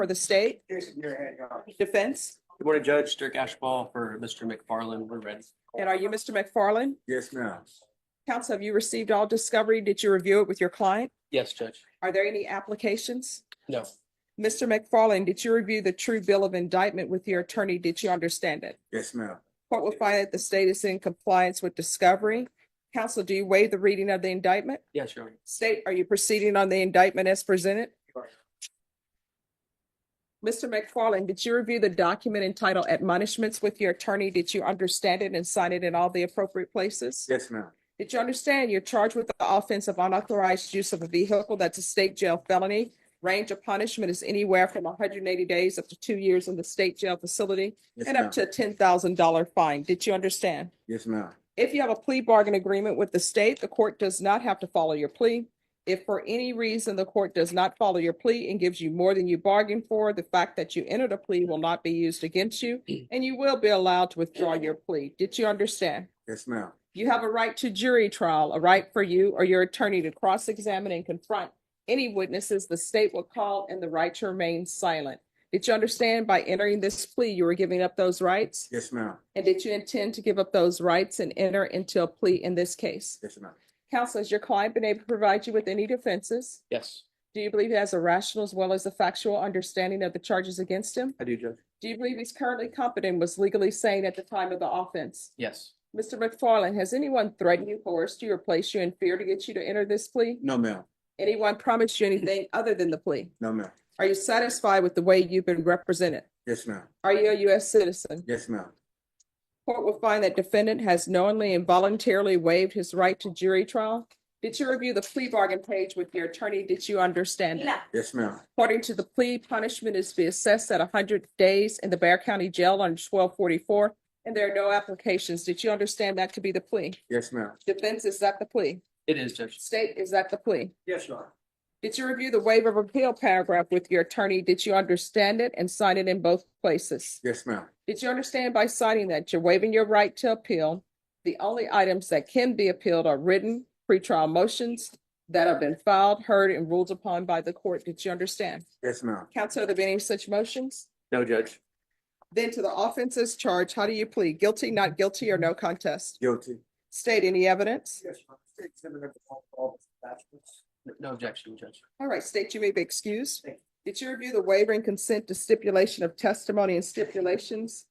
for the state. Defense. Good morning, Judge. Dirk Ashball for Mr. McFarland. We're ready. And are you Mr. McFarland? Yes, ma'am. Counsel, have you received all discovery? Did you review it with your client? Yes, Judge. Are there any applications? No. Mr. McFarland, did you review the true bill of indictment with your attorney? Did you understand it? Yes, ma'am. Court will find that the state is in compliance with discovery. Counsel, do you waive the reading of the indictment? Yes, Your Honor. State, are you proceeding on the indictment as presented? Mr. McFarland, did you review the document entitled admonishments with your attorney? Did you understand it and sign it in all the appropriate places? Yes, ma'am. Did you understand you're charged with the offense of unauthorized use of a vehicle? That's a state jail felony. Range of punishment is anywhere from 180 days up to 2 years in the state jail facility Yes, and up ma'am. to a $10,000 fine. Did you understand? Yes, ma'am. If you have a plea bargain agreement with the state, the court does not have to follow your plea. If for any reason the court does not follow your plea and gives you more than you bargained for, the fact that you entered a plea will not be used against you, and you will be allowed to withdraw your plea. Did you understand? Yes, ma'am. You have a right to jury trial, a right for you or your attorney to cross-examine and confront any witnesses the state will call, and the right to remain silent. Did you understand by entering this plea, you were giving up those rights? Yes, ma'am. And did you intend to give up those rights and enter into a plea in this case? Yes, ma'am. Counsel, has your client been able to provide you with any defenses? Yes, Do you believe he has a rational as well as a factual understanding of the charges against him? I do, Judge. Do you believe he's currently competent and was legally sane at the time of the offense? Yes. Mr. McFarland, has anyone threatened you, coerced you, or placed you in fear to get you to enter this plea? No, ma'am. Anyone promised you anything other than the plea? No, ma'am. Are you satisfied with the way you've been represented? Yes, ma'am. Are you a U.S. citizen? Yes, ma'am. Court will find that defendant has knowingly and voluntarily waived his right to jury trial. Did you review the plea bargain page with your attorney? Did you understand it? Yes, ma'am. According to the plea, punishment is to be assessed at 100 days in the Bexar County Jail under 1244, and there are no applications. Did you understand that to be the plea? Yes, ma'am. Defense, is that the plea? It is, Judge. State, is that the plea? Yes, Your Honor. Did you review the waiver of appeal paragraph with your attorney? Did you understand it and sign it in both places? Yes, ma'am. Did you understand by signing that you're waiving your right to appeal? The only items that can be appealed are written pretrial motions that have been filed, heard, and ruled upon by the court. Did you understand? Yes, ma'am. Counsel, have there been any such motions? No, Judge. Then to the offenses charged, how do you plead? Guilty, not guilty, or no contest? Guilty. State any evidence? Yes, No objection, Judge. All right, state, you may be excused. Did you review the waiver and consent to stipulation of testimony and stipulations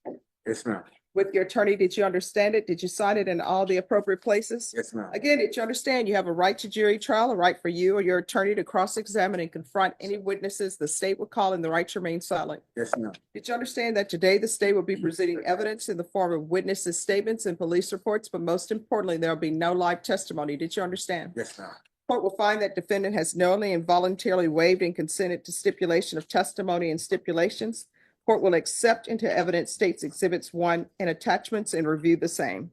Yes, ma'am. with your attorney? Did you understand it? Did you sign it in all the appropriate places? Yes, ma'am. Again, did you understand you have a right to jury trial, a right for you or your attorney to cross-examine and confront any witnesses the state will call, and the right to remain silent? Yes, ma'am. Did you understand that today the state will be presenting evidence in the form of witnesses' statements and police reports, but most importantly, there will be no live testimony? Did you understand? Yes, ma'am. Court will find that defendant has knowingly and voluntarily waived and consented to stipulation of testimony and stipulations. Court will accept into evidence states exhibits 1 and attachments and review the same.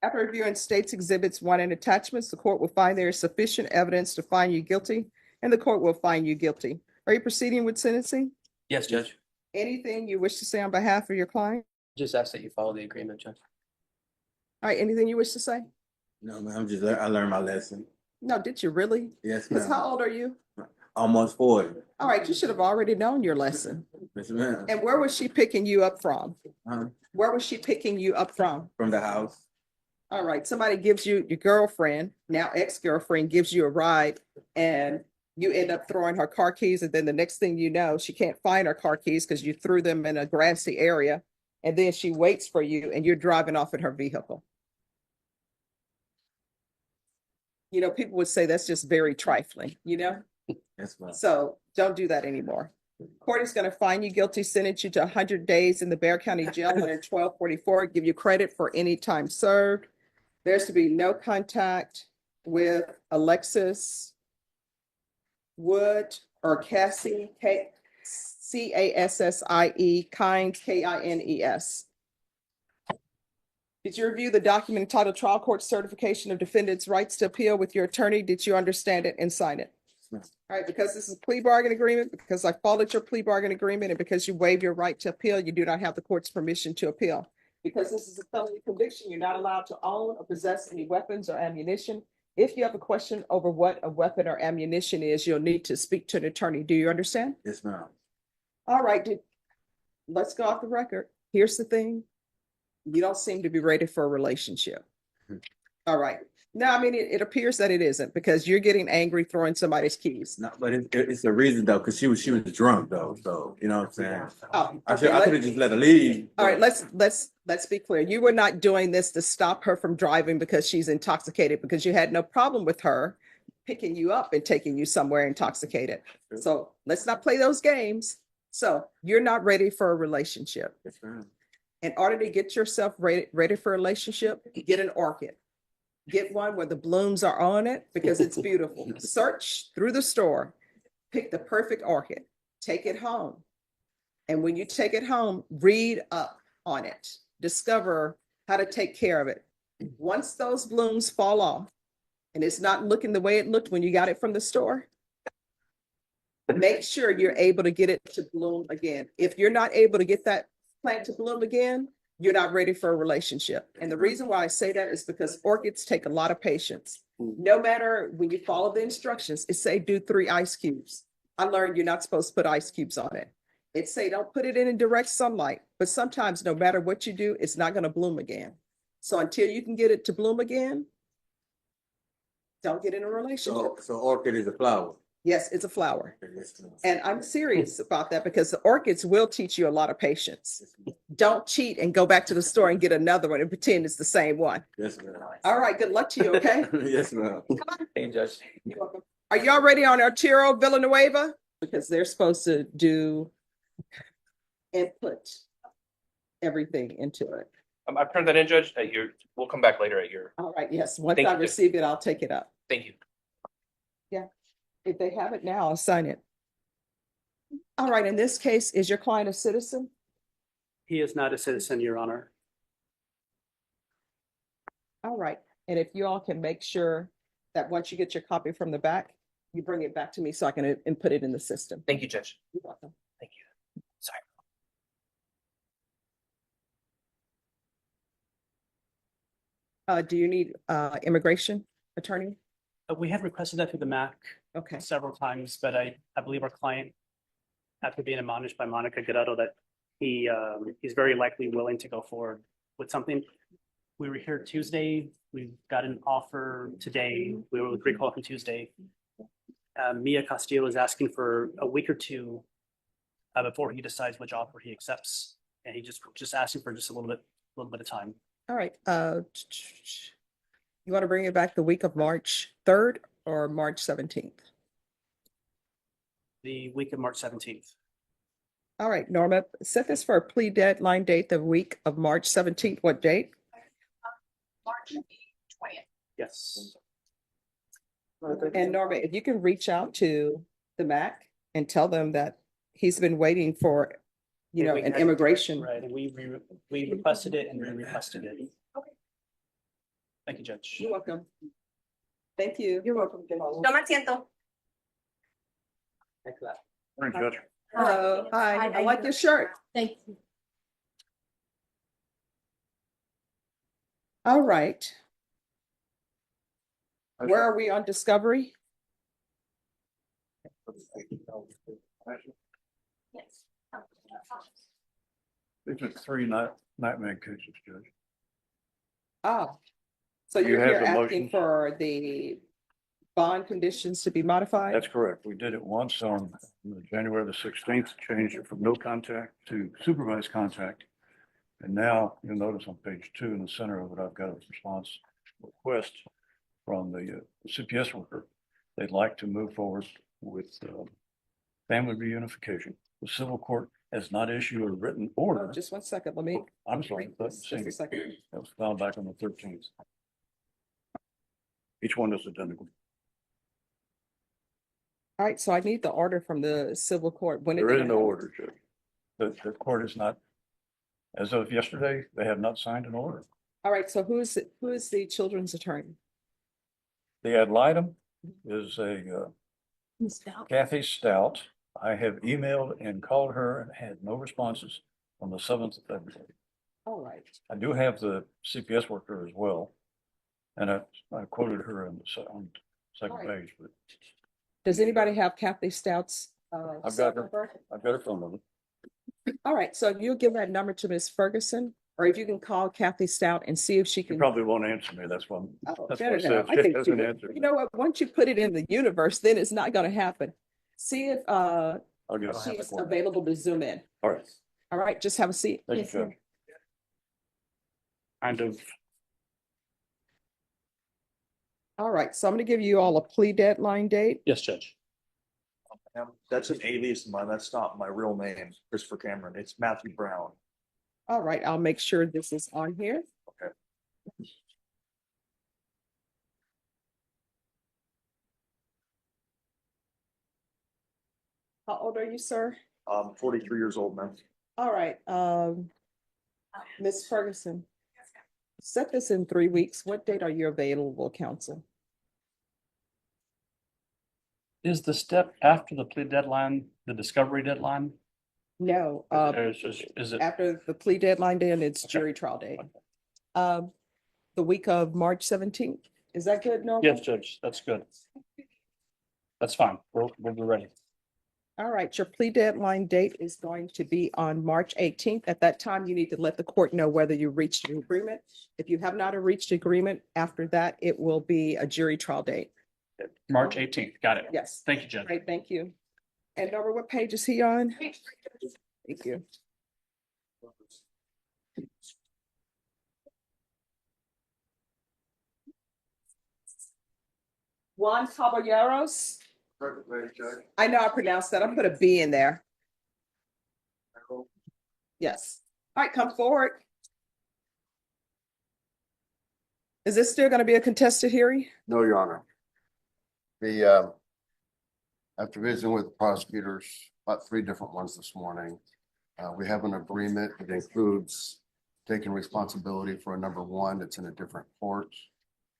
After reviewing states exhibits 1 and attachments, the court will find there is sufficient evidence to find you guilty, and the court will find you guilty. Are you proceeding with sentencing? Yes, Judge. Anything you wish to say on behalf of your client? Just ask that you follow the agreement, Judge. All right, anything you wish to say? No, ma'am. I learned my lesson. No, did you really? Yes, Because ma'am. how old are you? Almost 40. All right, you should have already known your lesson. Yes, ma'am. And where was she picking you up from? From Where was she picking you up from? the house. All right, somebody gives you, your girlfriend, now ex-girlfriend, gives you a ride, and you end up throwing her car keys, and then the next thing you know, she can't find her car keys because you threw them in a grassy area, and then she waits for you and you're driving off in her vehicle. You know, people would say that's just very trifling, you know? Yes, ma'am. So don't do that anymore. Court is going to find you guilty, sentence you to 100 days in the Bexar County Jail under 1244, give you credit for any time served. There's to be no contact with Alexis Wood or Cassie, Cassie, Kines, Kines. Did you review the document entitled Trial Court Certification of Defendant's Rights to Appeal with your attorney? Did you understand it and sign it? Yes, ma'am. All right, because this is a plea bargain agreement, because I followed your plea bargain agreement, and because you waive your right to appeal, you do not have the court's permission to appeal. Because this is a felony conviction, you're not allowed to own or possess any weapons or ammunition. If you have a question over what a weapon or ammunition is, you'll need to speak to an attorney. Do you understand? Yes, ma'am. All right, let's go off the record. Here's the thing. You don't seem to be ready for a relationship. All right. No, I mean, it appears that it isn't, because you're getting angry throwing somebody's keys. No, but it's a reason though, because she was drunk though, so you know what I'm saying. Oh, I okay, could have just let her leave. all right, but- let's be clear. You were not doing this to stop her from driving because she's intoxicated, because you had no problem with her picking you up and taking you somewhere intoxicated. Sure. So let's not play those games. So you're not ready for a relationship. Yes, ma'am. In order to get yourself ready for a relationship, get an orchid. Get one where the blooms are on it, because it's beautiful. Search through the store, pick the perfect orchid, take it home. And when you take it home, read up on it, discover how to take care of it. Once those blooms fall off and it's not looking the way it looked when you got it from the store, make sure you're able to get it to bloom again. If you're not able to get that plant to bloom again, you're not ready for a relationship. And the reason why I say that is because orchids take a lot of patience. No matter when you follow the instructions, it say do 3 ice cubes. I learned you're not supposed to put ice cubes on it. It say don't put it in direct sunlight, but sometimes no matter what you do, it's not going to bloom again. So until you can get it to bloom again, don't get in a relationship. So orchid is a flower. Yes, it's a flower. Yes, ma'am. And I'm serious about that, because the orchids will teach you a lot of patience. Don't cheat and go back to the store and get another one and pretend it's the same one. Yes, ma'am. All right, good luck to you, okay? Yes, ma'am. Hey, Judge. You're welcome. Are y'all ready on Arturo Villanueva? Because they're supposed to do input everything into it. I've turned that in, Judge. We'll come back later at your. All right, yes, once Thank I you. receive it, I'll take it up. Thank you. If they have it now, I'll sign it. All right, in this case, is your client a citizen? He is not a citizen, Your Honor. All right, and if you all can make sure that once you get your copy from the back, you bring it back to me so I can input it in the system. Thank you, Judge. You're welcome. Thank you. Sorry. Do you need immigration attorney? We had requested that through the MAC Okay, several times, but I believe our client, after being admonished by Monica Guerrero, that he's very likely willing to go forward with something. We were here Tuesday. We got an offer today. We were with recall from Tuesday. Mia Castillo is asking for a week or two before he decides which offer he accepts. And he just asking for just a little bit of time. all right. You want to bring it back the week of March 3rd or March 17th? The week of March 17th. All right, Norma, set this for a plea deadline date, the week of March 17th. What date? March 20th. Yes. And Norma, if you can reach out to the MAC and tell them that he's been waiting for, you know, We an had- immigration. Right, and we requested it and we requested it. Okay. Thank you, Judge. You're welcome. Thank you. You're welcome. Toma asiento. Morning, Judge. Hello, hi, I like your shirt. Thank you. All right. Where are we on discovery? Yes. These are 3 nightmare cases, Judge. Ah, so You you're have here the asking motions? for the bond conditions to be modified? That's correct. We did it once on January the 16th, changed it from no contact to supervised contact. And now you'll notice on page 2 in the center of it, I've got a response request from the CPS worker. They'd like to move forward with family reunification. The civil court has not issued a written order. Just 1 second, let me. I'm sorry, that's Just a second. that was filed back on the 13th. Each one is identical. All right, so I need the order from the civil court. When did There they is no have- order, Judge. The court is not, as of yesterday, they have not signed an order. All right, so who is the children's attorney? The ad litem is a Kathy Stout. I have emailed and called her and had no responses on the 7th of February. All right, I do have the CPS worker as well. And I quoted her on the second Alright. page, but does anybody have Kathy Stout's? I've cell got her. number? I've got her phone number. All right, so if you'll give that number to Ms. Ferguson, or if you can call Kathy Stout and see if she She can. probably won't answer me. That's why. Oh, That's better why I now. said I she think she hasn't would. answered. You know what, once you put it in the universe, then it's not gonna happen. See if I'll get her. she's available to zoom in. All right. All right, just have a seat. Thank you, Judge. Kind of, All right, so I'm gonna give you all a plea deadline date. yes, Judge. That's an alias of mine. That's not my real name, Christopher Cameron. It's Matthew Brown. All right, I'll make sure this is on here. Okay. How old are you, sir? 43 years old, man. All right, Ms. Ferguson, set this in 3 weeks. What date are you available, counsel? Is the step after the plea deadline, the discovery deadline? No, Or is it, after the plea deadline day and it's jury trial day. The week of March 17th, is that good, Norma? yes, Judge, that's good. That's fine. We'll be ready. All right, your plea deadline date is going to be on March 18th. At that time, you need to let the court know whether you reached an agreement. If you have not reached agreement, after that, it will be a jury trial date. March 18th, got it. Yes. Thank you, Judge. Great, thank you. And Norma, what page is he on? Thank you. Juan Caballeros. I know I pronounced that. I put a B in there. Yes. All right, come forward. Is this still going to be a contested hearing? No, Your Honor. After visiting with the prosecutors, about 3 different ones this morning, we have an agreement that includes taking responsibility for a number 1 that's in a different court.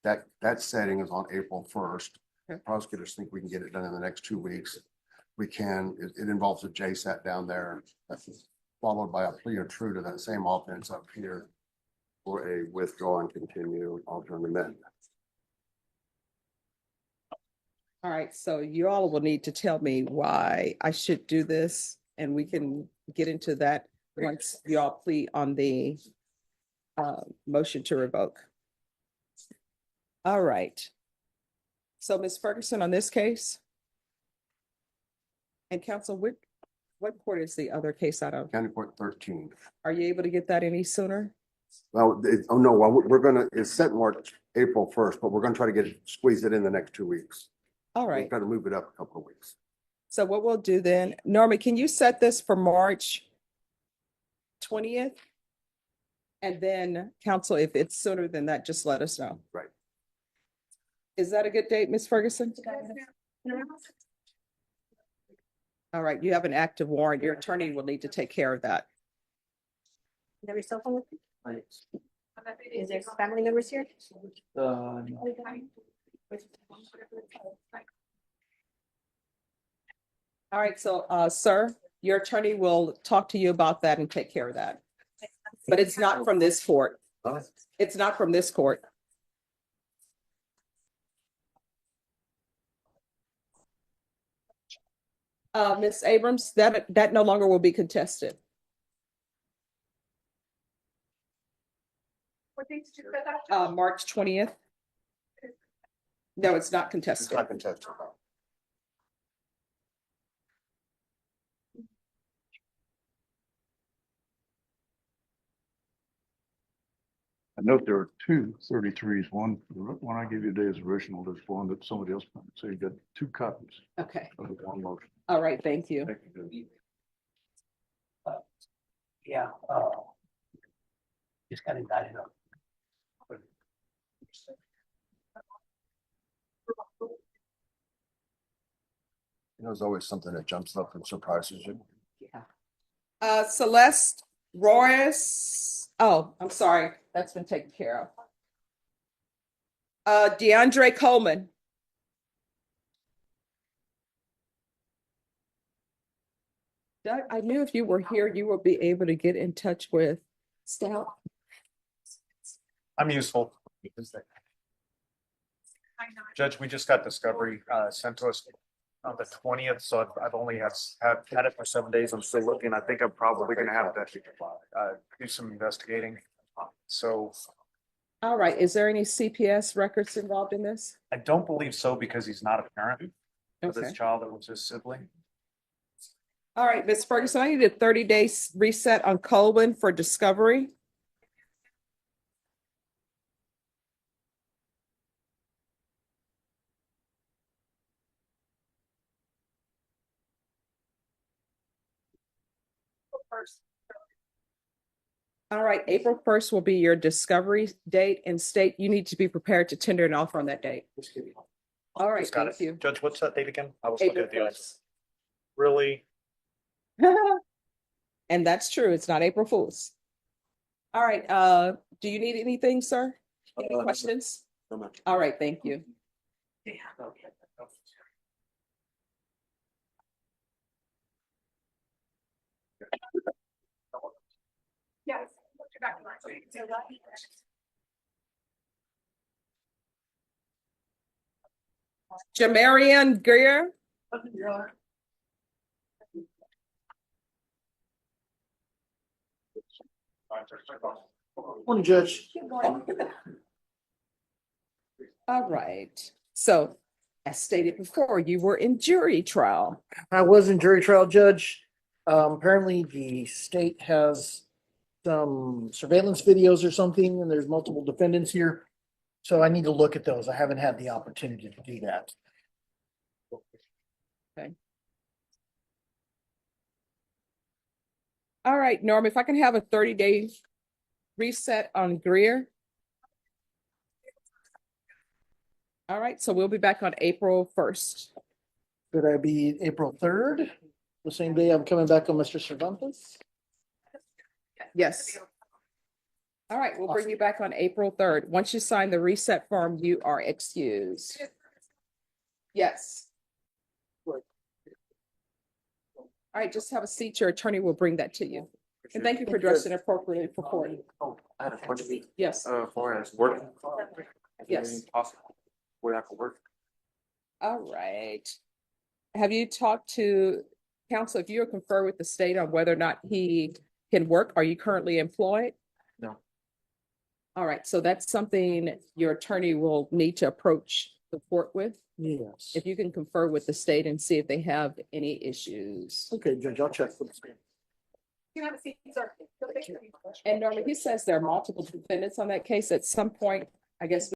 That setting is on April 1st. Okay. Prosecutors think we can get it done in the next 2 weeks. We can, it involves a JSAT down there, followed by a plea or true to that same offense up here for a withdraw and continue alternate amendment. All right, so you all will need to tell me why I should do this, and we can get into that once you all plead on the motion to revoke. All right. So Ms. Ferguson, on this case? And counsel, what court is the other case out of? County Court 13. Are you able to get that any sooner? Well, oh no, well, it's set March, April 1st, but we're gonna try to squeeze it in the next 2 weeks. All We'll right, try to move it up a couple of weeks. so what we'll do then, Norma, can you set this for March 20th? And then counsel, if it's sooner than that, just let us know. Right. Is that a good date, Ms. Ferguson? All right, you have an active warrant. Your attorney will need to take care of that. Have your cell phone with you? Is there family members here? All right, so, sir, your attorney will talk to you about that and take care of that. But it's not from this court. It's not from this court. Ms. Abrams, that no longer will be contested. What dates did you set out? March 20th. No, it's not It's contested. not contested. I note there are 2 33s. One I gave you today is original. There's one that somebody else put. So you got 2 copies Okay, of the one motion. all right, thank you. Thank you, Judge. Yeah. Just got indicted on. There's always something that jumps up and surprises you. Celeste Royce, Oh, I'm sorry. That's been taken care of. DeAndre Coleman. Doug, I knew if you were here, you would be able to get in touch with Stout. I'm useful. Judge, we just got discovery sent to us on the 20th, so I've only had it for 7 days. I'm still looking. I think I'm probably gonna have to do some investigating. So All right, is there any CPS records involved in this? I don't believe so because he's not a parent of Okay. this child. It was his sibling. All right, Ms. Ferguson, I need a 30-day reset on Coleman for discovery. All right, April 1st will be your discovery date, and state you need to be prepared to tender an offer on that date. All right, Just got thank it. you. Judge, what's that date again? I was looking April at the item. 1st. Really? And that's true. It's not April Fool's. All right, do you need anything, sir? Any questions? All right, thank you. Jamarian Greer. Morning, Judge. All right, so as stated before, you were in jury trial. I was in jury trial, Judge. Apparently the state has some surveillance videos or something, and there's multiple defendants here. So I need to look at those. I haven't had the opportunity to do that. All right, Norm, if I can have a 30-day reset on Greer. All right, so we'll be back on April 1st. Could I be April 3rd? The same day I'm coming back on Mr. Cervantes? Yes. All right, we'll bring you back on April 3rd. Once you sign the reset form, you are excused. Yes. All right, just have a seat. Your attorney will bring that to you. And thank you for dressing appropriately for court. I had a question. Yes, For us, work. Yes. Possible. Where I could work. all right. Have you talked to counsel, if you confer with the state on whether or not he can work? Are you currently employed? No. All right, so that's something your attorney will need to approach the court with. Yes. If you can confer with the state and see if they have any issues. Okay, Judge, I'll check with the state. And normally he says there are multiple defendants on that case. At some point, I guess